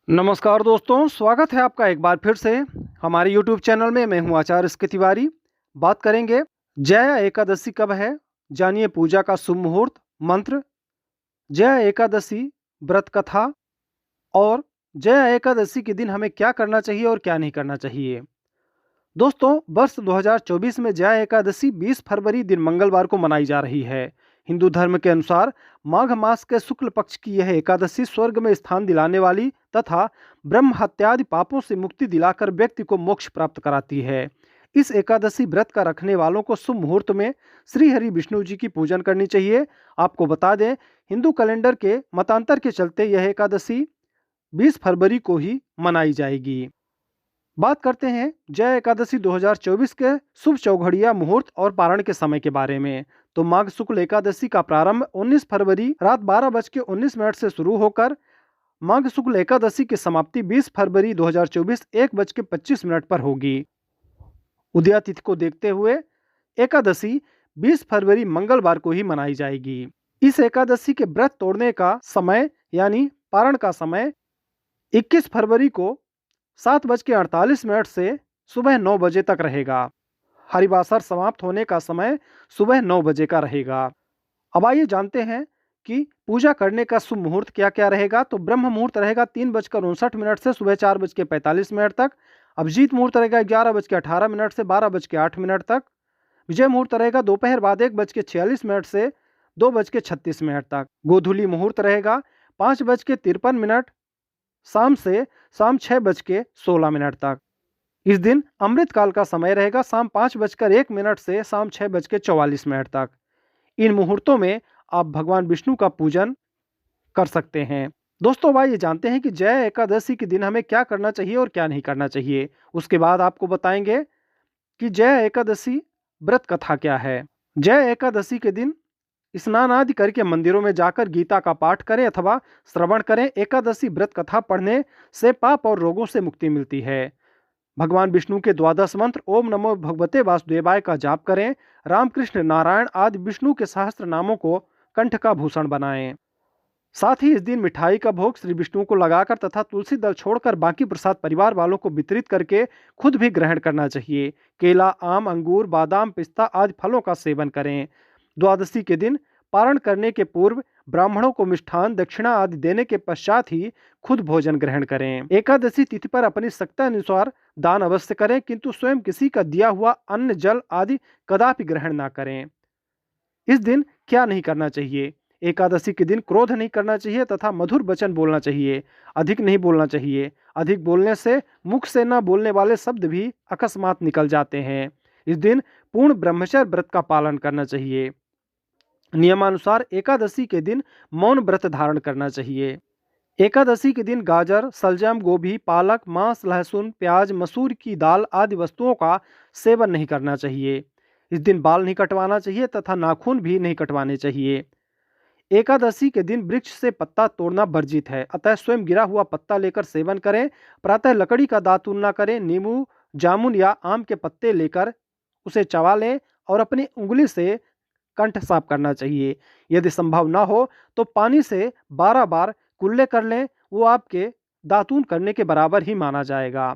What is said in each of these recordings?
नमस्कार दोस्तों, स्वागत है आपका एक बार फिर से हमारे YouTube चैनल में। मैं हूं आचार्य एस के तिवारी। बात करेंगे जया एकादशी कब है, जानिए पूजा का शुभ मुहूर्त, मंत्र, जया एकादशी व्रत कथा और जया एकादशी के दिन हमें क्या करना चाहिए और क्या नहीं करना चाहिए। दोस्तों, वर्ष 2024 में जया एकादशी 20 फरवरी दिन मंगलवार को मनाई जा रही है। हिंदू धर्म के अनुसार माघ मास के शुक्ल पक्ष की यह एकादशी स्वर्ग में स्थान दिलाने वाली तथा ब्रह्म हत्यादि पापों से मुक्ति दिलाकर व्यक्ति को मोक्ष प्राप्त कराती है। इस एकादशी व्रत का रखने वालों को शुभ मुहूर्त में श्री हरि विष्णु जी की पूजन करनी चाहिए। आपको बता दें, हिंदू कैलेंडर के मतांतर के चलते यह एकादशी 20 फरवरी को ही मनाई जाएगी। बात करते हैं जया एकादशी 2024 के शुभ चौघड़िया मुहूर्त और पारण के समय के बारे में। तो माघ शुक्ल एकादशी का प्रारंभ 19 फरवरी रात 12:19 से शुरू होकर माघ शुक्ल एकादशी की समाप्ति 20 फरवरी 2024 1:25 पर होगी। उदया तिथि को देखते हुए एकादशी 20 फरवरी मंगलवार को ही मनाई जाएगी। इस एकादशी के व्रत तोड़ने का समय यानी पारण का समय 21 फरवरी को 7:48 से सुबह 9 बजे तक रहेगा। हरिवासर समाप्त होने का समय सुबह 9 बजे का रहेगा। अब आइए जानते हैं कि पूजा करने का शुभ मुहूर्त क्या क्या रहेगा। तो ब्रह्म मुहूर्त रहेगा 3:59 से सुबह 4:45 तक। अभिजीत मुहूर्त रहेगा 11:18 से 12:08 तक। विजय मुहूर्त रहेगा दोपहर बाद 1:46 से 2:36 तक। गोधूली मुहूर्त रहेगा 5:53 शाम से शाम 6:16 तक। इस दिन अमृत काल का समय रहेगा शाम 5:01 से शाम 6:44 तक। इन मुहूर्तों में आप भगवान विष्णु का पूजन कर सकते हैं। दोस्तों, आइए जानते हैं कि जया एकादशी के दिन हमें क्या करना चाहिए और क्या नहीं करना चाहिए। उसके बाद आपको बताएंगे कि जया एकादशी व्रत कथा क्या है। जया एकादशी के दिन स्नान आदि करके मंदिरों में जाकर गीता का पाठ करें अथवा श्रवण करें। एकादशी व्रत कथा पढ़ने से पाप और रोगों से मुक्ति मिलती है। भगवान विष्णु के द्वादश मंत्र ओम नमो भगवते वासुदेवाय का जाप करें। रामकृष्ण नारायण आदि विष्णु के सहस्त्र नामों को कंठ का भूषण बनाएं। साथ ही इस दिन मिठाई का भोग श्री विष्णु को लगाकर तथा तुलसी दल छोड़कर बाकी प्रसाद परिवार वालों को वितरित करके खुद भी ग्रहण करना चाहिए। केला, आम, अंगूर, बादाम, पिस्ता आदि फलों का सेवन करें। द्वादशी के दिन पारण करने के पूर्व ब्राह्मणों को मिष्ठान दक्षिणा आदि देने के पश्चात ही खुद भोजन ग्रहण करें। एकादशी तिथि पर अपनी शक्ति अनुसार दान अवश्य करें, किंतु स्वयं किसी का दिया हुआ अन्न जल आदि कदापि ग्रहण ना करें। इस दिन क्या नहीं करना चाहिए। एकादशी के दिन क्रोध नहीं करना चाहिए तथा मधुर वचन बोलना चाहिए। अधिक नहीं बोलना चाहिए। अधिक बोलने से मुख से न बोलने वाले शब्द भी अकस्मात निकल जाते हैं। इस दिन पूर्ण ब्रह्मचर्य व्रत का पालन करना चाहिए। नियमानुसार एकादशी के दिन मौन व्रत धारण करना चाहिए। एकादशी के दिन गाजर, सलजम, गोभी, पालक, मांस, लहसुन, प्याज, मसूर की दाल आदि वस्तुओं का सेवन नहीं करना चाहिए। इस दिन बाल नहीं कटवाना चाहिए तथा नाखून भी नहीं कटवाने चाहिए। एकादशी के दिन वृक्ष से पत्ता तोड़ना वर्जित है, अतः स्वयं गिरा हुआ पत्ता लेकर सेवन करें। प्रातः लकड़ी का दातून न करें। नींबू, जामुन या आम के पत्ते लेकर उसे चबा लें और अपनी उंगली से कंठ साफ करना चाहिए। यदि संभव ना हो तो पानी से 12 बार कुल्ले कर लें, वो आपके दातून करने के बराबर ही माना जाएगा।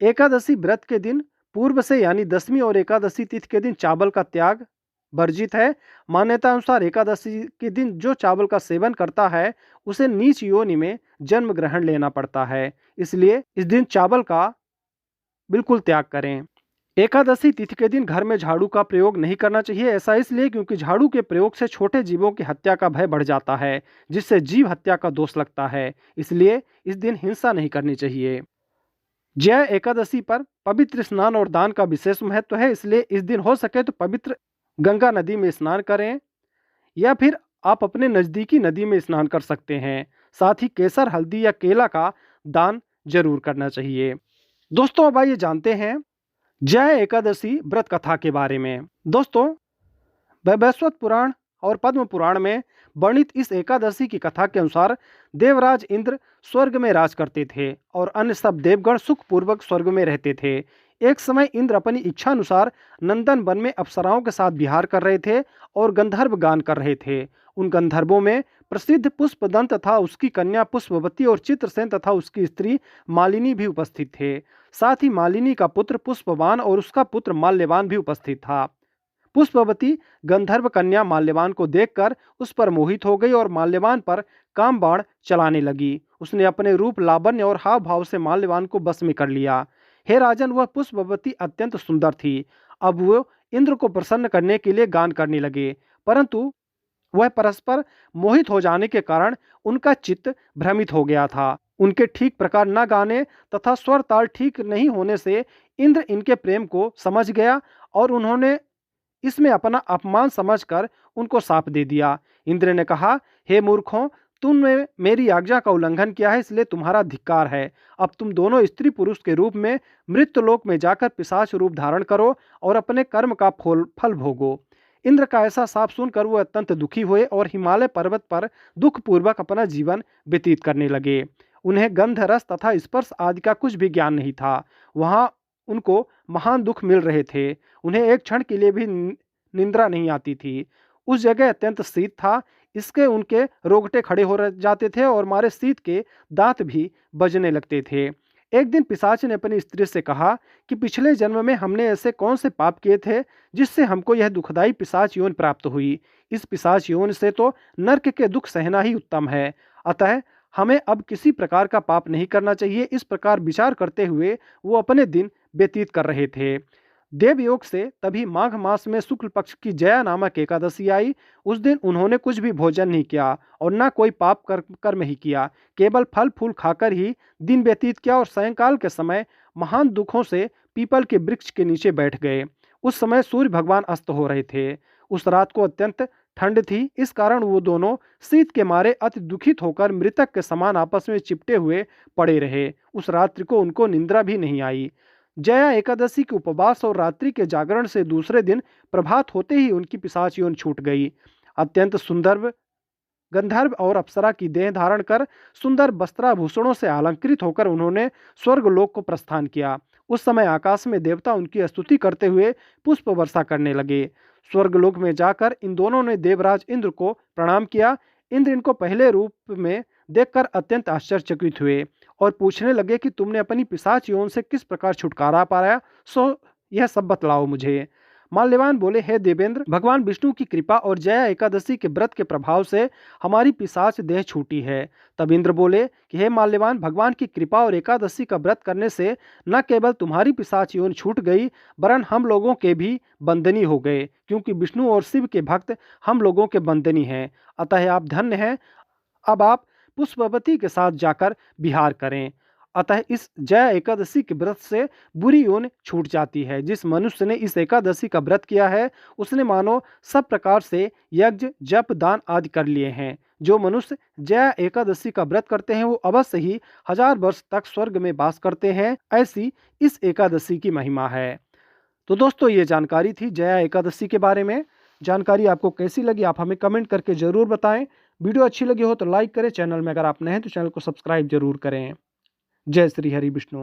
एकादशी व्रत के दिन पूर्व से यानी दसवीं और एकादशी तिथि के दिन चावल का त्याग वर्जित है। मान्यता अनुसार एकादशी के दिन जो चावल का सेवन करता है उसे नीच योनि में जन्म ग्रहण लेना पड़ता है, इसलिए इस दिन चावल का बिल्कुल त्याग करें। एकादशी तिथि के दिन घर में झाड़ू का प्रयोग नहीं करना चाहिए। ऐसा इसलिए क्योंकि झाड़ू के प्रयोग से छोटे जीवों की हत्या का भय बढ़ जाता है, जिससे जीव हत्या का दोष लगता है। इसलिए इस दिन हिंसा नहीं करनी चाहिए। जया एकादशी पर पवित्र स्नान और दान का विशेष महत्व है, इसलिए इस दिन हो सके तो पवित्र गंगा नदी में स्नान करें या फिर आप अपने नज़दीकी नदी में स्नान कर सकते हैं। साथ ही केसर, हल्दी या केला का दान जरूर करना चाहिए। दोस्तों, अब आइए जानते हैं जया एकादशी व्रत कथा के बारे में। दोस्तों, वैवस्वत पुराण और पद्म पुराण में वर्णित इस एकादशी की कथा के अनुसार देवराज इंद्र स्वर्ग में राज करते थे और अन्य सब देवगण सुखपूर्वक स्वर्ग में रहते थे। एक समय इंद्र अपनी इच्छा अनुसार नंदन वन में अप्सराओं के साथ विहार कर रहे थे और गंधर्व गान कर रहे थे। उन गंधर्वों में प्रसिद्ध पुष्पदंत तथा उसकी कन्या पुष्पवती और चित्रसेन तथा उसकी स्त्री मालिनी भी उपस्थित थे। साथ ही मालिनी का पुत्र पुष्पवान और उसका पुत्र माल्यवान भी उपस्थित था। पुष्पवती गंधर्व कन्या माल्यवान को देखकर उस पर मोहित हो गई और माल्यवान पर काम बाण चलाने लगी। उसने अपने रूप, लावण्य और हाव भाव से माल्यवान को बस में कर लिया। हे राजन, वह पुष्पवती अत्यंत सुंदर थी। अब वो इंद्र को प्रसन्न करने के लिए गान करने लगे, परंतु वह परस्पर मोहित हो जाने के कारण उनका चित्त भ्रमित हो गया था। उनके ठीक प्रकार न गाने तथा स्वर ताल ठीक नहीं होने से इंद्र इनके प्रेम को समझ गया और उन्होंने इसमें अपना अपमान समझकर उनको शाप दे दिया। इंद्र ने कहा, हे मूर्खों, तुमने मेरी आज्ञा का उल्लंघन किया है, इसलिए तुम्हारा धिक्कार है। अब तुम दोनों स्त्री पुरुष के रूप में मृत्युलोक में जाकर पिशाच रूप धारण करो और अपने कर्म का फल भोगो। इंद्र का ऐसा शाप सुनकर वो अत्यंत दुखी हुए और हिमालय पर्वत पर दुखपूर्वक अपना जीवन व्यतीत करने लगे। उन्हें गंध, रस तथा स्पर्श आदि का कुछ भी ज्ञान नहीं था। वहाँ उनको महान दुख मिल रहे थे। उन्हें एक क्षण के लिए भी निंद्रा नहीं आती थी। उस जगह अत्यंत शीत था, इसके उनके रोगटे खड़े हो जाते थे और मारे शीत के दांत भी बजने लगते थे। एक दिन पिशाच ने अपनी स्त्री से कहा कि पिछले जन्म में हमने ऐसे कौन से पाप किए थे जिससे हमको यह दुखदाई पिशाच यौन प्राप्त हुई। इस पिशाच यौन से तो नरक के दुख सहना ही उत्तम है। अतः हमें अब किसी प्रकार का पाप नहीं करना चाहिए। इस प्रकार विचार करते हुए वो अपने दिन व्यतीत कर रहे थे। देवयोग से तभी माघ मास में शुक्ल पक्ष की जया नामक एकादशी आई। उस दिन उन्होंने कुछ भी भोजन नहीं किया और न कोई पाप कर्म ही किया, केवल फल फूल खाकर ही दिन व्यतीत किया और सायंकाल के समय महान दुखों से पीपल के वृक्ष के नीचे बैठ गए। उस समय सूर्य भगवान अस्त हो रहे थे। उस रात को अत्यंत ठंड थी, इस कारण वो दोनों शीत के मारे अति दुखित होकर मृतक के समान आपस में चिपटे हुए पड़े रहे। उस रात्रि को उनको निंद्रा भी नहीं आई। जया एकादशी के उपवास और रात्रि के जागरण से दूसरे दिन प्रभात होते ही उनकी पिशाच यौन छूट गई। अत्यंत सुंदर गंधर्व और अप्सरा की देह धारण कर सुंदर वस्त्राभूषणों से अलंकृत होकर उन्होंने स्वर्गलोक को प्रस्थान किया। उस समय आकाश में देवता उनकी स्तुति करते हुए पुष्प वर्षा करने लगे। स्वर्गलोक में जाकर इन दोनों ने देवराज इंद्र को प्रणाम किया। इंद्र इनको पहले रूप में देखकर अत्यंत आश्चर्यचकित हुए और पूछने लगे कि तुमने अपनी पिशाच यौन से किस प्रकार छुटकारा पाया, सो यह सब बतलाओ मुझे। माल्यवान बोले, हे देवेंद्र, भगवान विष्णु की कृपा और जया एकादशी के व्रत के प्रभाव से हमारी पिशाच देह छूटी है। तब इंद्र बोले कि हे माल्यवान, भगवान की कृपा और एकादशी का व्रत करने से न केवल तुम्हारी पिशाच यौन छूट गई, वरन हम लोगों के भी बंदनी हो गए, क्योंकि विष्णु और शिव के भक्त हम लोगों के बंदनी हैं। अतः आप धन्य हैं। अब आप पुष्पवती के साथ जाकर विहार करें। अतः इस जया एकादशी के व्रत से बुरी यौन छूट जाती है। जिस मनुष्य ने इस एकादशी का व्रत किया है उसने मानो सब प्रकार से यज्ञ, जप, दान आदि कर लिए हैं। जो मनुष्य जया एकादशी का व्रत करते हैं वो अवश्य ही 1000 वर्ष तक स्वर्ग में वास करते हैं। ऐसी इस एकादशी की महिमा है। तो दोस्तों, ये जानकारी थी जया एकादशी के बारे में। जानकारी आपको कैसी लगी आप हमें कमेंट करके ज़रूर बताएं। वीडियो अच्छी लगी हो तो लाइक करें। चैनल में अगर आप नए हैं तो चैनल को सब्सक्राइब जरूर करें। जय श्री हरि विष्णु।